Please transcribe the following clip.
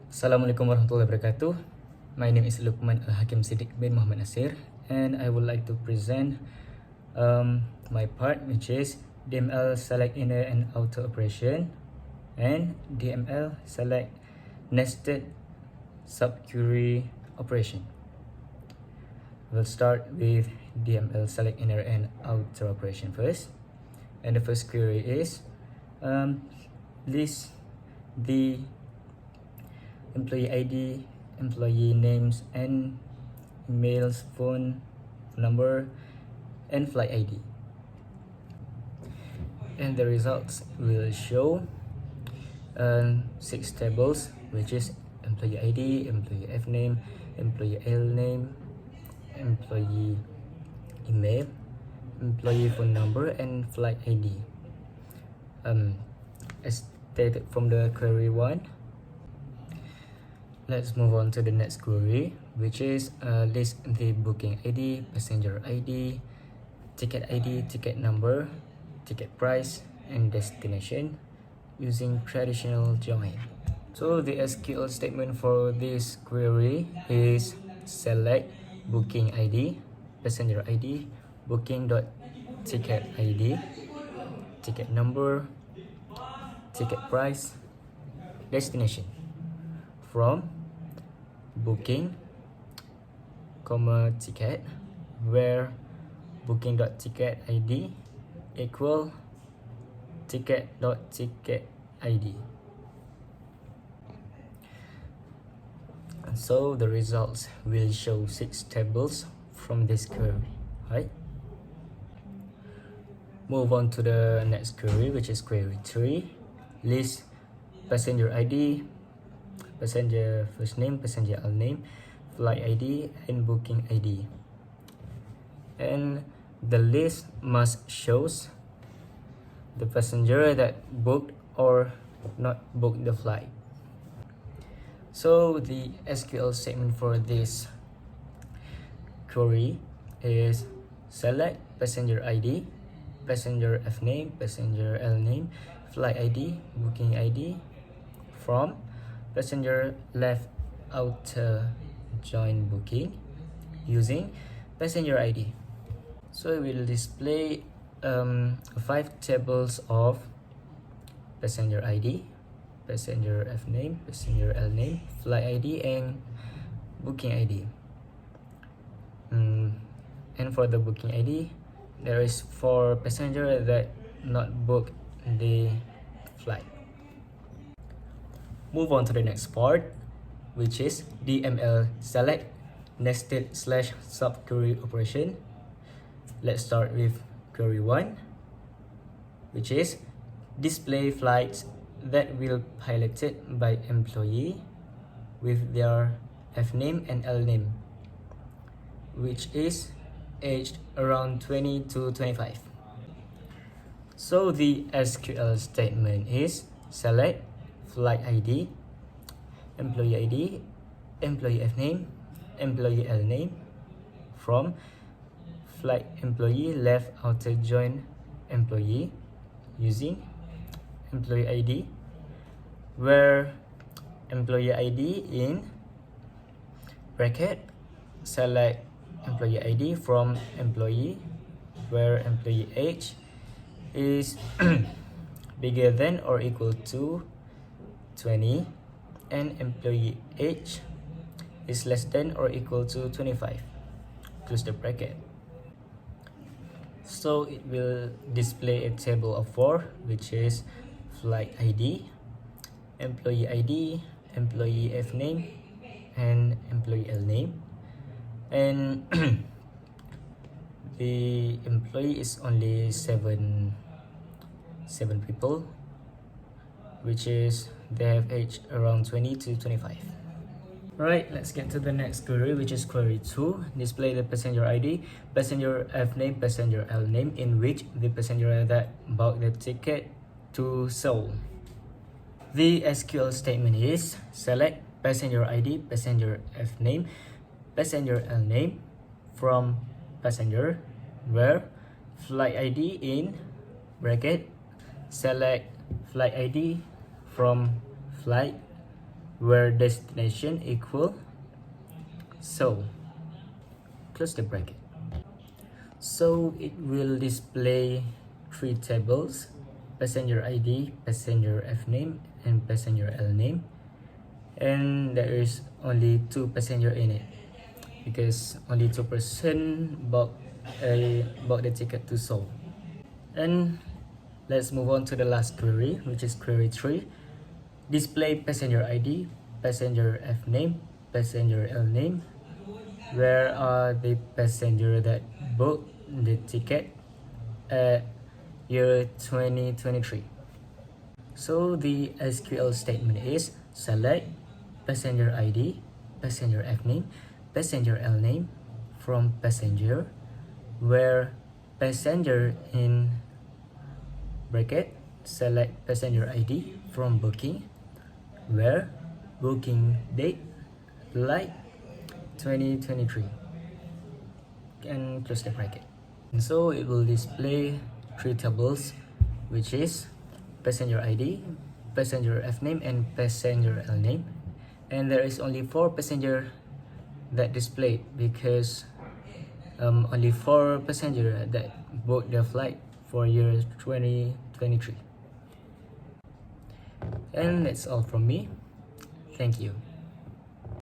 Assalamualaikum warahmatullahi wabarakatuh. My name is Luqman Al-Hakim Siddiq bin Muhammad Nasir, and I would like to present my part, which is DML select inner and outer operation and DML select nested subquery operation. We'll start with DML select inner and outer operation first, and the first query is list the employee ID, employee names and emails, phone number, and flight ID. And the results will show 6 tables, which is employee ID, employee F name, employee L name, employee email, employee phone number, and flight ID. As stated from the query 1, let's move on to the next query, which is list the booking ID, passenger ID, ticket number, ticket price, and destination using traditional join. So the SQL statement for this query is select booking ID, passenger ID, booking.ticket ID, ticket number, ticket price, destination from booking, ticket, where booking.ticket ID equal ticket.ticket ID. And so the results will show 6 tables from this query, right? Move on to the next query, which is query 3. List passenger ID, passenger first name, passenger L name, flight ID, and booking ID. And the list must shows the passenger that booked or not booked the flight. So the SQL statement for this query is select passenger ID, passenger F name, passenger L name, flight ID, booking ID from passenger left outer join booking using passenger ID. So it will display 5 tables of passenger ID, passenger F name, passenger L name, flight ID, and booking ID. And for the booking ID, there is 4 passenger that not booked the flight. Move on to the next part, which is DML select nested / subquery operation. Let's start with query 1, which is display flights that will piloted by employee with their F name and L name, which is aged around 20 to 25. So the SQL statement is select flight ID, employee F name, employee L name from flight employee left outer join employee using employee ID, where employee ID in bracket select employee ID from employee where employee age is bigger than or equal to 20 and employee age is less than or equal to 25. Close the bracket. So it will display a table of 4, which is flight ID, employee ID, employee F name, and employee L name. And the employee is only 7 people, which is they have age around 20 to 25. Right, let's get to the next query, which is query 2. Display the passenger ID, passenger F name, passenger L name, in which the passenger that bought the ticket to Seoul. The SQL statement is select passenger ID, passenger F name, passenger L name from passenger where flight ID in bracket select flight ID from flight where destination equal. So close the bracket. So it will display three tables: passenger ID, passenger F name, and passenger L name. And there is only two passenger in it because only 2% bought the ticket to Seoul. And let's move on to the last query, which is query 3. Display passenger ID, passenger F name, passenger L name. Where are the passenger that booked the ticket at year 2023? So the SQL statement is select passenger ID, passenger F name, passenger L name from passenger, where passenger in bracket, select passenger ID from booking, where booking date like 2023, and close the bracket. And so it will display three tables, which is passenger ID, passenger F name, and passenger L name. And there is only 4 passenger that displayed because only 4 passenger that booked their flight for year 2023. And that's all from me. Thank you.